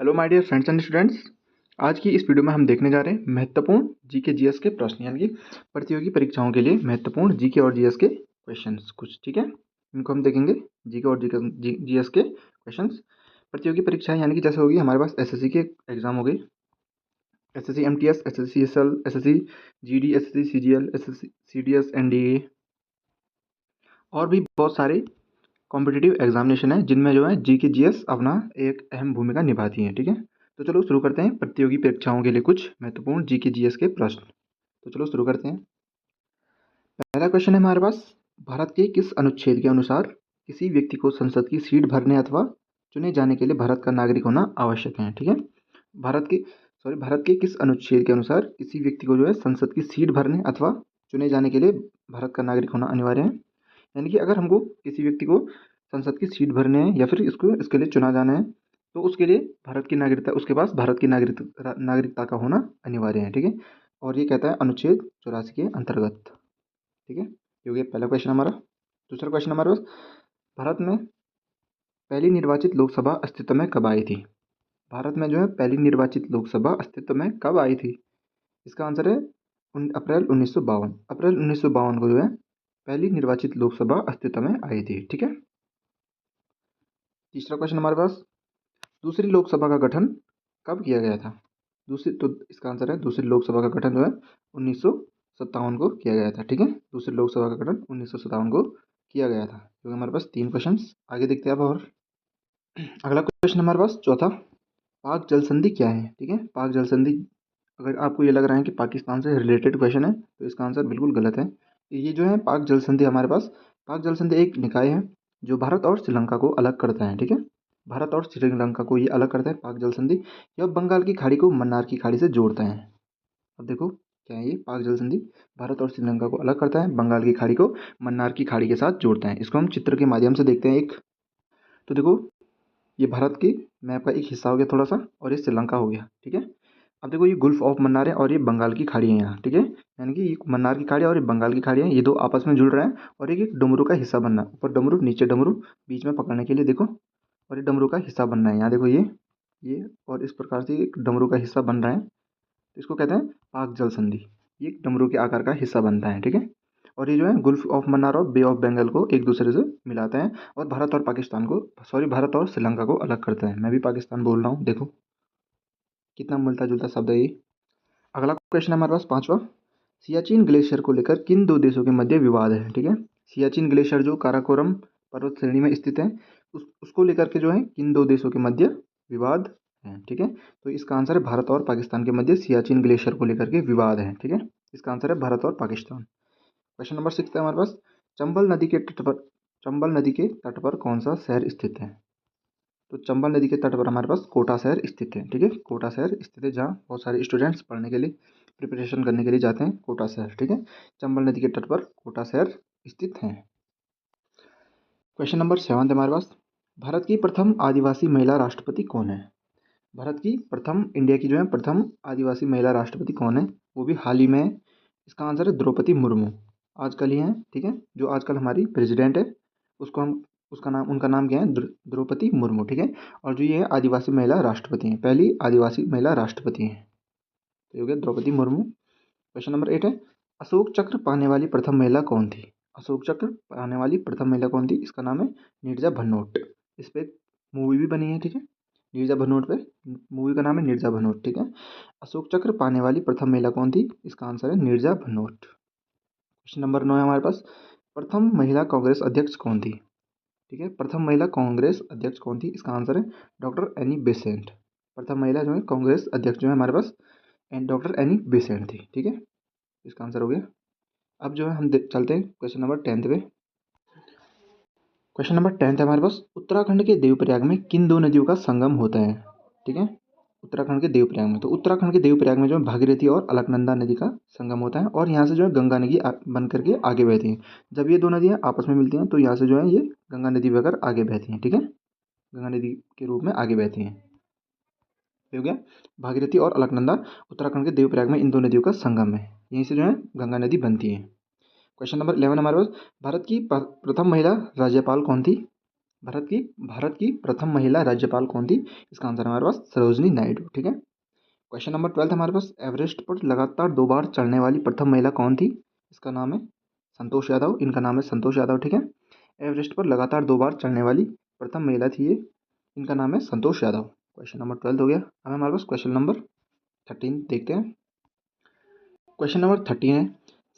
Hello my dear friends and students. आज की इस वीडियो में हम देखने जा रहे हैं महत्वपूर्ण जीके जीएस के प्रश्न, यानी कि प्रतियोगी परीक्षाओं के लिए महत्वपूर्ण जीके और जीएस के क्वेश्चंस कुछ। ठीक है, इनको हम देखेंगे। जीके और जीएस के क्वेश्चंस प्रतियोगी परीक्षाएं, यानी कि जैसे होगी हमारे पास एसएससी के एग्जाम हो गई, SSC MTS, SSC CSL, SSC GD, SSC CGL, SSC CDS, NDA और भी बहुत सारे कॉम्पिटिटिव एग्जामिनेशन है जिनमें जो है जीके जीएस अपना एक अहम भूमिका निभाती है। ठीक है, तो चलो शुरू करते हैं प्रतियोगी परीक्षाओं के लिए कुछ महत्वपूर्ण जीके जीएस के प्रश्न। तो चलो शुरू करते हैं। पहला क्वेश्चन है हमारे पास, भारत के किस अनुच्छेद के अनुसार किसी व्यक्ति को संसद की सीट भरने अथवा चुने जाने के लिए भारत का नागरिक होना आवश्यक है। ठीक है, भारत के किस अनुच्छेद के अनुसार किसी व्यक्ति को जो है संसद की सीट भरने अथवा चुने जाने के लिए भारत का नागरिक होना अनिवार्य है। यानी कि अगर हमको किसी व्यक्ति को संसद की सीट भरने हैं या फिर इसके लिए चुना जाना है तो उसके लिए भारत की नागरिकता, उसके पास भारत की नागरिकता का होना अनिवार्य है। ठीक है, और ये कहता है अनुच्छेद 84 के अंतर्गत। ठीक है, ये हो गया पहला क्वेश्चन हमारा। दूसरा क्वेश्चन हमारे पास, भारत में पहली निर्वाचित लोकसभा अस्तित्व में कब आई थी? भारत में जो है पहली निर्वाचित लोकसभा अस्तित्व में कब आई थी? इसका आंसर है अप्रैल 1952। अप्रैल 1952 को जो है पहली निर्वाचित लोकसभा अस्तित्व में आई थी। ठीक है, तीसरा क्वेश्चन हमारे पास, दूसरी लोकसभा का गठन कब किया गया था? इसका आंसर है दूसरी लोकसभा का गठन जो है 1957 को किया गया था। ठीक है, दूसरी लोकसभा का गठन 1957 को किया गया था। तो हमारे पास 3 क्वेश्चन आगे देखते हैं अब। और अगला क्वेश्चन हमारे पास चौथा, पाक जल संधि क्या है? ठीक है, पाक जल संधि, अगर आपको ये लग रहा है कि पाकिस्तान से रिलेटेड क्वेश्चन है तो इसका आंसर बिल्कुल गलत है। ये जो है पाक जल संधि हमारे पास, पाक जल संधि एक निकाय है जो भारत और श्रीलंका को अलग करता है। ठीक है, भारत और श्रीलंका को ये अलग करता है पाक जल संधि। यह बंगाल की खाड़ी को मन्नार की खाड़ी से जोड़ता है। अब देखो क्या है ये पाक जल संधि, भारत और श्रीलंका को अलग करता है, बंगाल की खाड़ी को मन्नार की खाड़ी के साथ जोड़ता है। इसको हम चित्र के माध्यम से देखते हैं एक। तो देखो ये भारत की मैप का एक हिस्सा हो गया थोड़ा सा, और ये श्रीलंका हो गया। ठीक है, अब देखो ये गुल्फ ऑफ मन्नार है और ये बंगाल की खाड़ी है यहाँ। ठीक है, यानी कि ये मन्नार की खाड़ी और ये बंगाल की खाड़ी है, ये दो आपस में जुड़ रहे हैं और एक डमरू का हिस्सा बनना, ऊपर डमरू नीचे डमरू, बीच में पकड़ने के लिए देखो, और ये डमरू का हिस्सा बनना है यहाँ देखो ये और इस प्रकार से एक डमरू का हिस्सा बन रहा है। तो इसको कहते हैं पाक जल संधि। ये एक डमरू के आकार का हिस्सा बनता है। ठीक है, और ये जो है गुल्फ ऑफ मन्नार और बे ऑफ बंगाल को एक दूसरे से मिलाते हैं और भारत और श्रीलंका को अलग करते हैं। मैं भी पाकिस्तान बोल रहा हूँ, देखो कितना मिलता जुलता शब्द है ये। अगला क्वेश्चन हमारे पास पांचवा, सियाचिन ग्लेशियर को लेकर किन दो देशों के मध्य विवाद है? ठीक है, सियाचिन ग्लेशियर जो काराकोरम पर्वत श्रेणी में स्थित है, उसको लेकर के जो है किन दो देशों के मध्य विवाद है? ठीक है, तो इसका आंसर है भारत और पाकिस्तान के मध्य सियाचिन ग्लेशियर को लेकर के विवाद है। ठीक है, इसका आंसर है भारत और पाकिस्तान। क्वेश्चन नंबर 6 है हमारे पास, चंबल नदी के तट पर कौन सा शहर स्थित है? तो चंबल नदी के तट पर हमारे पास कोटा शहर स्थित है। ठीक है, कोटा शहर स्थित है जहाँ बहुत सारे स्टूडेंट्स पढ़ने के लिए, प्रिपरेशन करने के लिए जाते हैं, कोटा शहर। ठीक है, चंबल नदी के तट पर कोटा शहर स्थित है। क्वेश्चन नंबर 7 है हमारे पास, भारत की प्रथम आदिवासी महिला राष्ट्रपति कौन है? भारत की प्रथम, इंडिया की जो है प्रथम आदिवासी महिला राष्ट्रपति कौन है, वो भी हाल ही में? इसका आंसर है द्रौपदी मुर्मू। आजकल ही है। ठीक है, जो आजकल हमारी प्रेसिडेंट है उसको हम, उनका नाम क्या है? द्रौपदी मुर्मू। ठीक है, और जो ये है आदिवासी महिला राष्ट्रपति हैं, पहली आदिवासी महिला राष्ट्रपति हैं। तो ये हो गया द्रौपदी मुर्मू। क्वेश्चन नंबर 8 है, अशोक चक्र पाने वाली प्रथम महिला कौन थी? अशोक चक्र पाने वाली प्रथम महिला कौन थी? इसका नाम है नीरजा भनोट। इस पर मूवी भी बनी है। ठीक है, नीरजा भनोट पे, मूवी का नाम है नीरजा भनोट। ठीक है, अशोक चक्र पाने वाली प्रथम महिला कौन थी? इसका आंसर है नीरजा भनोट। क्वेश्चन नंबर 9 है हमारे पास, प्रथम महिला कांग्रेस अध्यक्ष कौन थी? ठीक है, प्रथम महिला कांग्रेस अध्यक्ष कौन थी? इसका आंसर है डॉक्टर एनी बेसेंट। प्रथम महिला जो है कांग्रेस अध्यक्ष जो है हमारे पास डॉक्टर एनी बेसेंट थी। ठीक है, इसका आंसर हो गया। अब जो है हम चलते हैं क्वेश्चन नंबर 10 पे। क्वेश्चन नंबर 10 है हमारे पास, उत्तराखंड के देवप्रयाग में किन दो नदियों का संगम होता है? ठीक है, उत्तराखंड के देवप्रयाग में, तो उत्तराखंड के देवप्रयाग में जो है भागीरथी और अलकनंदा नदी का संगम होता है और यहाँ से जो है गंगा नदी बन करके आगे बहती है। जब ये दो नदियाँ आपस में मिलती हैं तो यहाँ से जो है ये गंगा नदी बहकर आगे बहती हैं। ठीक है, गंगा नदी के रूप में आगे बहती हैं। हो गया भागीरथी और अलकनंदा उत्तराखंड के देवप्रयाग में इन दो नदियों का संगम है, यहीं से जो है गंगा नदी बनती है। क्वेश्चन नंबर 11 हमारे पास, भारत की प्रथम महिला राज्यपाल कौन थी? भारत की प्रथम महिला राज्यपाल कौन थी? इसका आंसर हमारे पास सरोजनी नायडू। ठीक है। क्वेश्चन नंबर 12 हमारे पास, एवरेस्ट पर लगातार 2 बार चढ़ने वाली प्रथम महिला कौन थी? इसका नाम है संतोष यादव। इनका नाम है संतोष यादव। ठीक है। एवरेस्ट पर लगातार 2 बार चढ़ने वाली प्रथम महिला थी ये। इनका नाम है संतोष यादव। क्वेश्चन नंबर 12 हो गया। अब हमारे पास क्वेश्चन नंबर 13 देखते हैं। क्वेश्चन नंबर 13 है,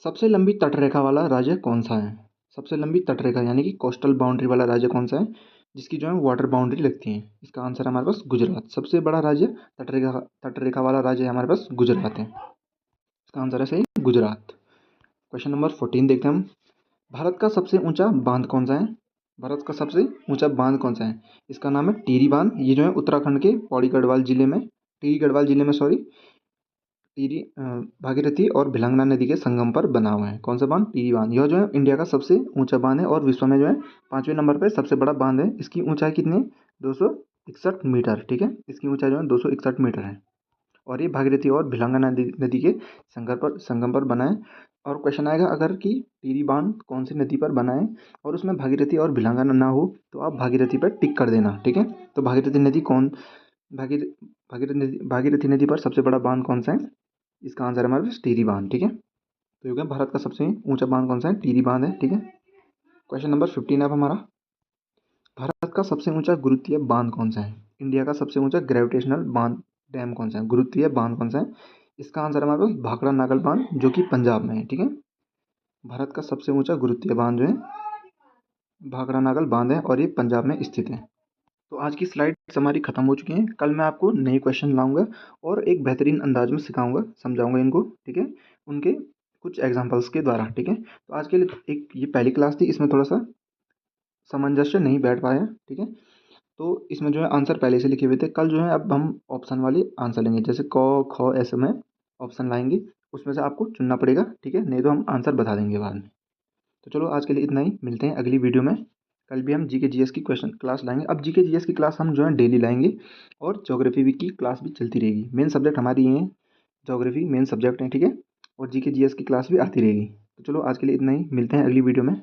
सबसे लंबी तटरेखा वाला राज्य कौन सा है? सबसे लंबी तटरेखा यानी कि कोस्टल बाउंड्री वाला राज्य कौन सा है, जिसकी जो है वाटर बाउंड्री लगती है? इसका आंसर है हमारे पास गुजरात। सबसे बड़ा राज्य तटरेखा वाला राज्य है हमारे पास गुजरात है। इसका आंसर है सही गुजरात। क्वेश्चन नंबर 14 देखते हैं हम। भारत का सबसे ऊंचा बांध कौन सा है? भारत का सबसे ऊंचा बांध कौन सा है? इसका नाम है टिहरी बांध। ये जो है उत्तराखंड के पौड़ी गढ़वाल जिले में, टिहरी गढ़वाल जिले में सॉरी, टिहरी भागीरथी और भिलंगना नदी के संगम पर बना हुआ है। कौन सा बांध? टिहरी बांध। यह जो है इंडिया का सबसे ऊंचा बांध है और विश्व में जो है 5वें नंबर पर सबसे बड़ा बांध है। इसकी ऊंचाई कितनी है? 261 मीटर। ठीक है। इसकी ऊंचाई जो है 261 मीटर है और ये भागीरथी और भिलंगना नदी के संगम पर बना है। और क्वेश्चन आएगा अगर कि टिहरी बांध कौन सी नदी पर बना है और उसमें भागीरथी और भिलंगना ना हो तो आप भागीरथी पर टिक कर देना। ठीक है। तो भागीरथी नदी कौन, भागीरथी नदी पर सबसे बड़ा बांध कौन सा है? इसका आंसर है हमारे पास टिहरी बांध। ठीक है। तो ये भारत का सबसे ऊंचा बांध कौन सा है? टिहरी बांध है। ठीक है। क्वेश्चन नंबर 15 अब हमारा, भारत का सबसे ऊंचा गुरुत्वीय बांध कौन सा है? इंडिया का सबसे ऊंचा ग्रेविटेशनल बांध डैम कौन सा है, गुरुत्वीय बांध कौन सा है? इसका आंसर है हमारे पास भाखड़ा नागल बांध, जो कि पंजाब में है। ठीक है। भारत का सबसे ऊंचा गुरुत्वीय बांध जो है भाखड़ा नागल बांध है और ये पंजाब में स्थित है। तो आज की स्लाइड्स हमारी खत्म हो चुकी हैं। कल मैं आपको नए क्वेश्चन लाऊंगा और एक बेहतरीन अंदाज में सिखाऊंगा, समझाऊंगा इनको। ठीक है। उनके कुछ एग्जाम्पल्स के द्वारा। ठीक है। तो आज के लिए एक ये पहली क्लास थी, इसमें थोड़ा सा सामंजस्य नहीं बैठ पाया। ठीक है। तो इसमें जो है आंसर पहले से लिखे हुए थे। कल जो है अब हम ऑप्शन वाले आंसर लेंगे, जैसे क ख ऐसे में ऑप्शन लाएंगे, उसमें से आपको चुनना पड़ेगा। ठीक है। नहीं तो हम आंसर बता देंगे बाद में। तो चलो आज के लिए इतना ही, मिलते हैं अगली वीडियो में। कल भी हम जीके जीएस की क्वेश्चन क्लास लाएंगे। अब जीके जीएस की क्लास हम जो है डेली लाएंगे और ज्योग्राफी की क्लास भी चलती रहेगी। मेन सब्जेक्ट हमारी ये है, ज्योग्राफी मेन सब्जेक्ट है। ठीक है। और जीके जीएस की क्लास भी आती रहेगी। तो चलो आज के लिए इतना ही, मिलते हैं अगली वीडियो में।